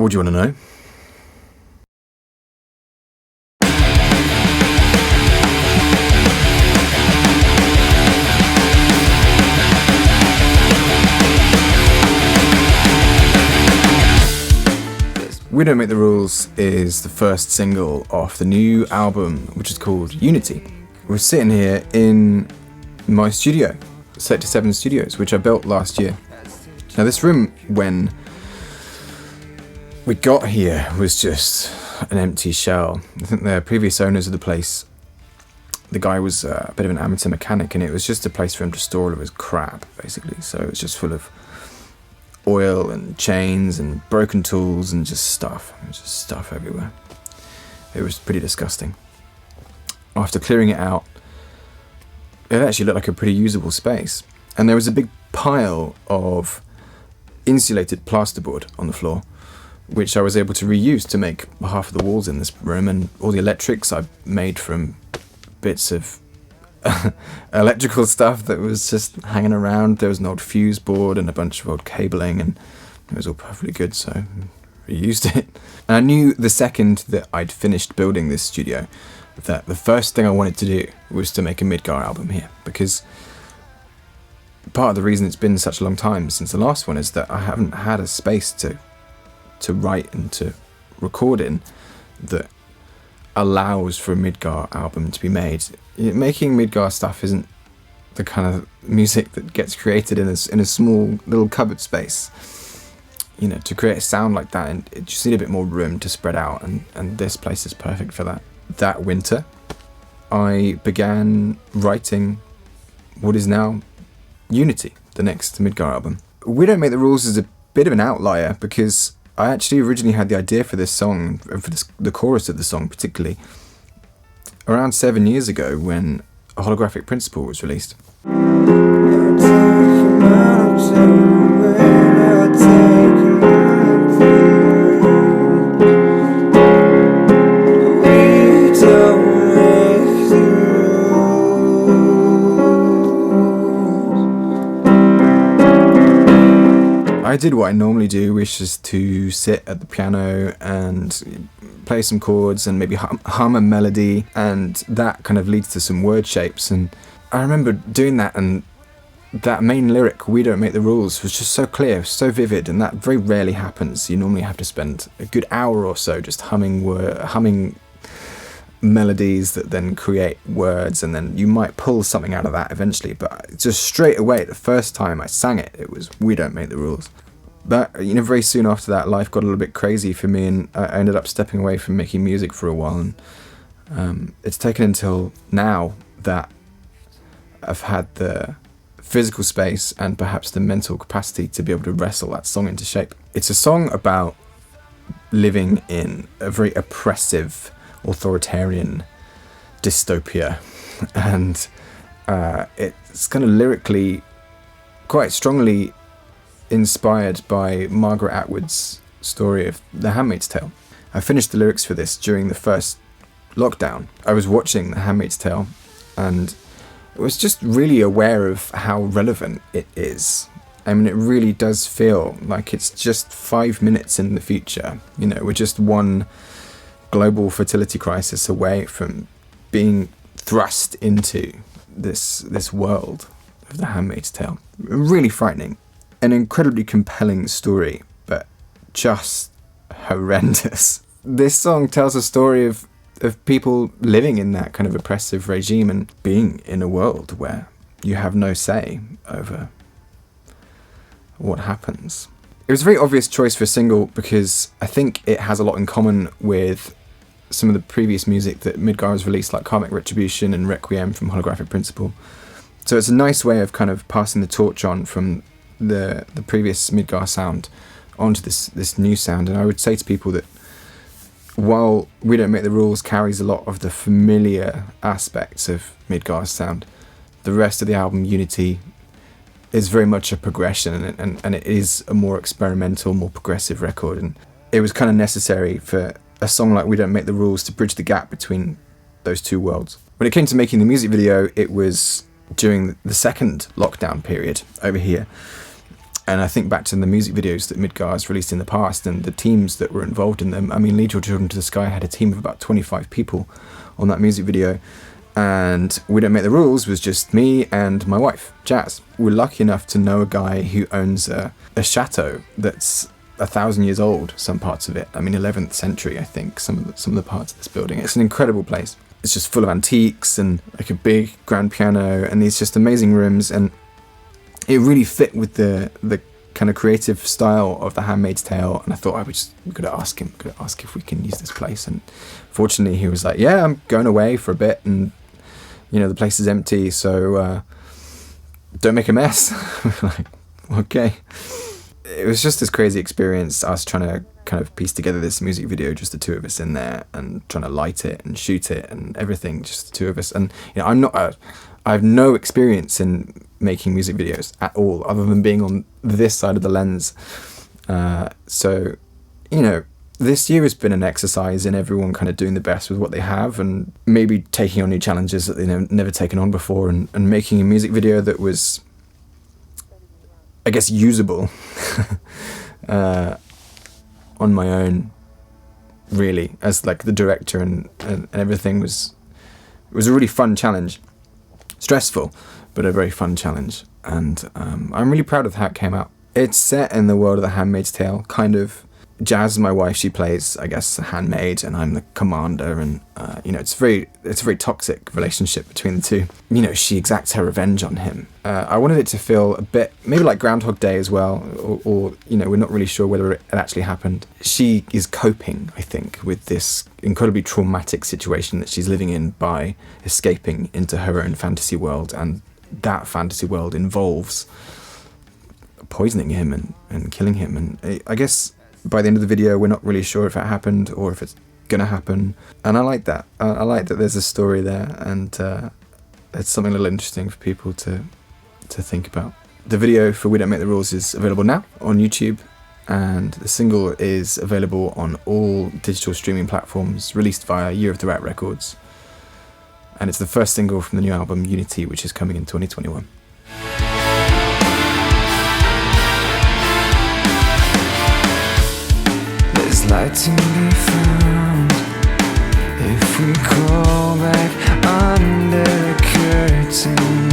What do you want to know? We Don't Make the Rules is the first single off the new album, which is called Unity. We're sitting here in my studio, Sector 7 Studios, which I built last year. Now this room, when we got here, was just an empty shell. I think the previous owners of the place, the guy was a bit of an amateur mechanic, and it was just a place for him to store all of his crap, basically. So it was just full of oil and chains and broken tools and just stuff. It was just stuff everywhere. It was pretty disgusting. After clearing it out, it actually looked like a pretty usable space. And there was a big pile of insulated plasterboard on the floor, which I was able to reuse to make half of the walls in this room, and all the electrics I made from bits of electrical stuff that was just hanging around. There was an old fuse board and a bunch of old cabling, and it was all perfectly good, so I reused it. And I knew the second that I'd finished building this studio that the first thing I wanted to do was to make a Midgar album here, because part of the reason it's been such a long time since the last one is that I haven't had a space to write and to record in that allows for a Midgar album to be made. Making Midgar stuff isn't the kind of music that gets created in a small little cupboard space. You know, to create a sound like that, and it just need a bit more room to spread out, and this place is perfect for that. That winter, I began writing what is now Unity, the next Midgar album. We Don't Make the Rules is a bit of an outlier because I actually originally had the idea for this song, and for the chorus of the song particularly, around 7 years ago when A Holographic Principle was released. I did what I normally do, which is to sit at the piano and play some chords and maybe hum a melody, and that kind of leads to some word shapes. And I remember doing that, and that main lyric, "We Don't Make the Rules," was just so clear, so vivid, and that very rarely happens. You normally have to spend a good hour or so just humming melodies that then create words, and then you might pull something out of that eventually, but just straight away, the first time I sang it, it was "We Don't Make the Rules." But, you know, very soon after that, life got a little bit crazy for me, and I ended up stepping away from making music for a while, and it's taken until now that I've had the physical space and perhaps the mental capacity to be able to wrestle that song into shape. It's a song about living in a very oppressive, authoritarian dystopia, and it's kind of lyrically quite strongly inspired by Margaret Atwood's story of The Handmaid's Tale. I finished the lyrics for this during the first lockdown. I was watching The Handmaid's Tale, and I was just really aware of how relevant it is. I mean, it really does feel like it's just 5 minutes in the future. You know, we're just one global fertility crisis away from being thrust into this world of The Handmaid's Tale. Really frightening. An incredibly compelling story, but just horrendous. This song tells a story of people living in that kind of oppressive regime and being in a world where you have no say over what happens. It was a very obvious choice for a single because I think it has a lot in common with some of the previous music that Midgar has released, like Karmic Retribution and Requiem from Holographic Principle. So it's a nice way of kind of passing the torch on from the previous Midgar sound onto this new sound. And I would say to people that while We Don't Make the Rules carries a lot of the familiar aspects of Midgar's sound, the rest of the album, Unity, is very much a progression, and it is a more experimental, more progressive record. And it was kind of necessary for a song like We Don't Make the Rules to bridge the gap between those two worlds. When it came to making the music video, it was during the second lockdown period over here. And I think back to the music videos that Midgar has released in the past and the teams that were involved in them. I mean, Lead Your Children to the Sky had a team of about 25 people on that music video. And We Don't Make the Rules was just me and my wife, Jazz. We're lucky enough to know a guy who owns a chateau that's 1,000 years old, some parts of it. I mean, 11th century, I think, some of the parts of this building. It's an incredible place. It's just full of antiques and like a big grand piano and these just amazing rooms. And it really fit with the kind of creative style of The Handmaid's Tale. And I thought we could ask if we can use this place. And fortunately, he was like, yeah, I'm going away for a bit. And, you know, the place is empty, so don't make a mess. We're like, okay. It was just this crazy experience, us trying to kind of piece together this music video, just the two of us in there, and trying to light it and shoot it and everything, just the two of us. And, you know, I have no experience in making music videos at all, other than being on this side of the lens. So, you know, this year has been an exercise in everyone kind of doing the best with what they have and maybe taking on new challenges that they've never taken on before, and making a music video that was, I guess, usable on my own, really, as like the director and everything. It was a really fun challenge. Stressful, but a very fun challenge. And I'm really proud of how it came out. It's set in the world of The Handmaid's Tale, kind of. Jazz, my wife, she plays, I guess, the handmaid, and I'm the commander, and you know, it's a very toxic relationship between the two. You know, she exacts her revenge on him. I wanted it to feel a bit, maybe like Groundhog Day as well, or you know, we're not really sure whether it actually happened. She is coping, I think, with this incredibly traumatic situation that she's living in by escaping into her own fantasy world, and that fantasy world involves poisoning him and killing him. And I guess by the end of the video, we're not really sure if it happened or if it's gonna happen. And I like that. I like that there's a story there, and it's something a little interesting for people to think about. The video for We Don't Make the Rules is available now on YouTube, and the single is available on all digital streaming platforms, released via Year of the Rat Records. And it's the first single from the new album Unity, which is coming in 2021. There's light to be found if we crawl back under the curtain.